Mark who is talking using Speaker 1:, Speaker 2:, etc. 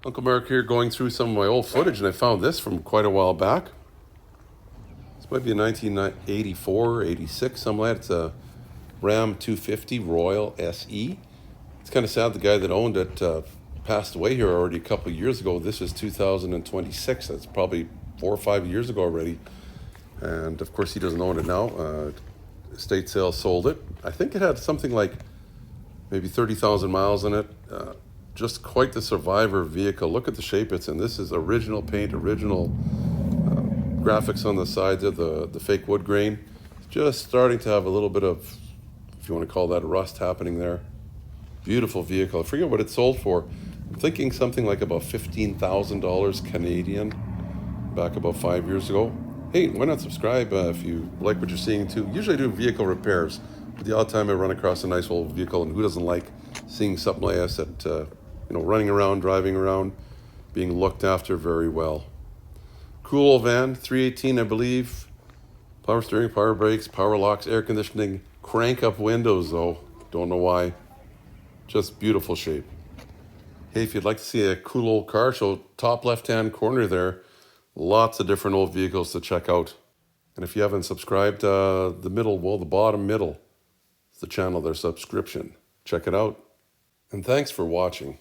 Speaker 1: Uncle Mark here, going through some of my old footage, and I found this from quite a while back. This might be a 1984, 86, something like that. It's a Ram 250 Royal SE. It's kind of sad the guy that owned it passed away here already a couple of years ago. This is 2026. That's probably 4 or 5 years ago already. And of course, he doesn't own it now. Estate sale sold it. I think it had something like maybe 30,000 miles in it. Just quite the survivor vehicle. Look at the shape it's in. This is original paint, original graphics on the sides of the fake wood grain. Just starting to have a little bit of, if you want to call that, rust happening there. Beautiful vehicle. I forget what it sold for. I'm thinking something like about $15,000 Canadian back about 5 years ago. Hey, why not subscribe if you like what you're seeing too. Usually I do vehicle repairs, but the odd time I run across a nice old vehicle, and who doesn't like seeing something like this that, running around, driving around, being looked after very well. Cool old van, 318 I believe. Power steering, power brakes, power locks, air conditioning, crank up windows though. Don't know why. Just beautiful shape. Hey, if you'd like to see a cool old car show, top left-hand corner there, lots of different old vehicles to check out. And if you haven't subscribed, the bottom middle is the channel, their subscription. Check it out. And thanks for watching.